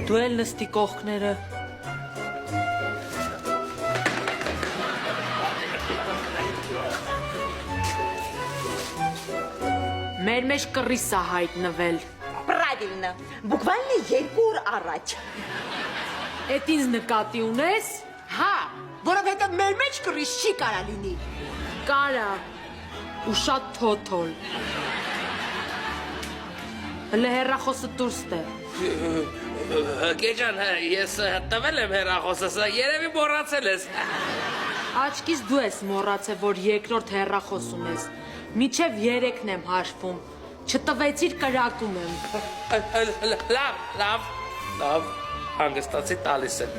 Դու էլ նստի կողքները։ Մեր մեջ կռիս է հայտնվել։ Правильно, буквально 2 օր առաջ։ Էդ ինձ նկատի ունես։ Հա, որովհետև մեր մեջ կռիս չի կարա լինի։ Կարա ու շատ թոթոլ։ Հլը հեռախոսը դուրս տե։ Գեջան, ես տվել եմ հեռախոսս, երևի մոռացել ես։ Աչքից դու ես մոռացել, որ երկրորդ հեռախոս ունես։ Միջև 3-ն եմ հաշվում։ Չտվեցիր կրակում եմ։ Լավ, հանգստացի տալիս եմ։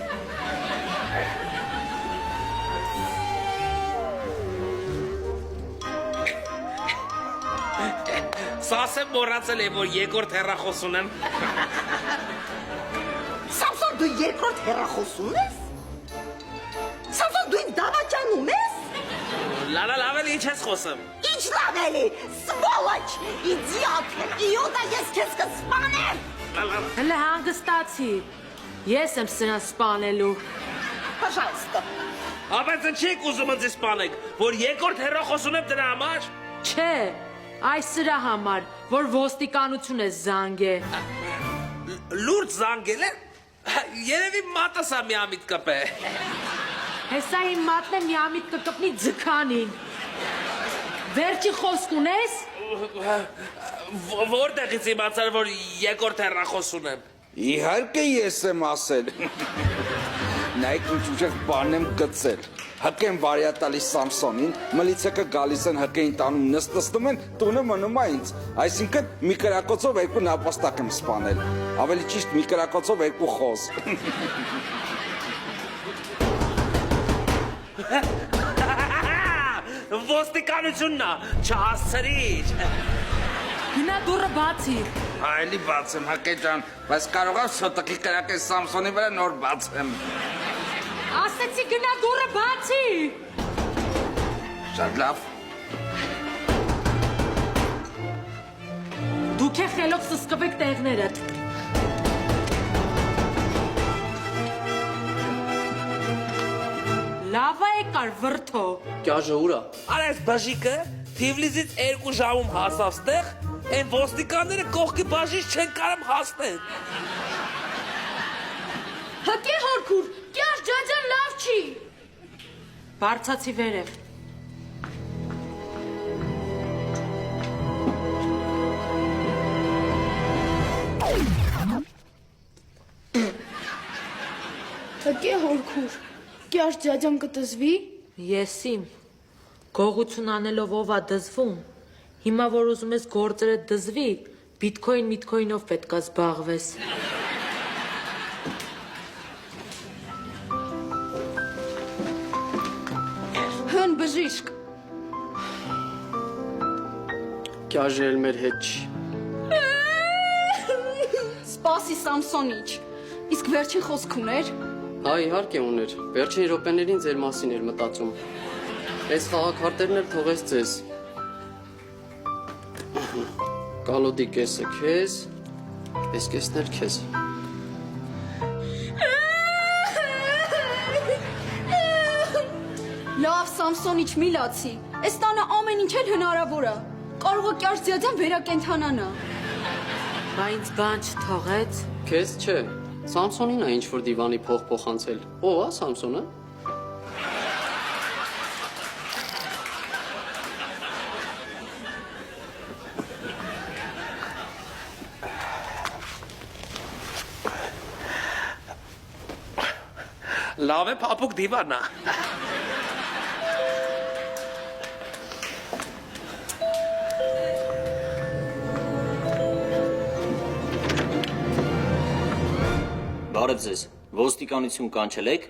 Սասեմ մոռացել եմ, որ երկրորդ հեռախոս ունեմ։ Սամսոն, դու երկրորդ հեռախոս ունես։ Սամսոն, դու ինձ դավաճանում ես։ Լավ էլ ինչ ես խոսում։ Ինչ լավ էլի, սվոլոչ, իdiot, ես քեզ կսպանեմ։ Հլը հանգստացի։ Ես եմ սրան սպանելու։ Пожалуйста։ Բայց չեք ուզում ինձ սպանեք, որ երկրորդ հեռախոս ունեմ դրա համար։ Չէ, այս սրա համար, որ ոստիկանություն ես զանգե։ Լուրջ զանգել է։ Երևի մատս է միամիտ կպե։ Հեսա իմ մատն է միամիտ կկպնի ձքանին։ Վերջի խոսք ունես։ Որտեղից իմացար, որ երկրորդ հեռախոս ունեմ։ Իհարկե ես եմ ասել։ Նայեք ինչ ուժեղ բան եմ գծել։ Հկեն վարյա տալիս Սամսոնին, մլիցեկը գալիս են հկեին տանում նստում են, տունը մնում է ինձ։ Այսինքն մի կրակոցով 2 նապաստակ եմ սպանել։ Ավելի ճիշտ մի կրակոցով 2 խոզ։ Ոստիկանությունն է, չհասցրիչ։ Գնա դուրը բացի։ Այլի բացեմ, հկե ջան, բայց կարող եմ շոտակի կրակել Սամսոնի վրա նոր բացեմ։ Ասեցի գնա դուրը բացի։ Շատ լավ։ Դուք է խելոք սսկվեք տեղներդ։ Լավա եկար վրդո։ Կյաժը ուրա։ Արա այս բաժիկը Թիվլիսից 2 ժամում հասավ ստեղ, այն ոստիկանները կողքի բաժից չեն կարում հասնել։ Հկե հորքուր, կյար ջաջան լավ չի։ Բարձացի վերև։ Հկե հորքուր, կյար ջաջան կտզվի։ Եսիմ, գողություն անելով ով ա դզվում, հիմա որ ուզում ես գործերը դզվի, բիտքոյնով պետք է զբաղվես։ Հն բժիշկ։ Կյաժը էլ մեր հետ չի։ Սպասի Սամսոնիչ, իսկ վերջին խոսք ուներ։ Հա, իհարկե ուներ։ Վերջին րոպեներին ձեր մասին էր մտածում։ Այս խաղաքարտերն էլ թողեց ձեզ։ Կալոդի կեսը քեզ, այս կեսն էլ քեզ։ Լավ Սամսոնիչ մի լացի։ Այս տանը ամեն ինչ էլ հնարավոր է։ Կարող է կյար ջաջան վերակենդանանա։ Բա ինձ բան չթողեց։ Քեզ չէ։ Սամսոնին է ինչ որ դիվանի փող փոխանցել։ Ո՞վ է Սամսոնը։ Լավ է փափուկ դիվանա։ Բարև ձեզ, ոստիկանություն կանչել եք։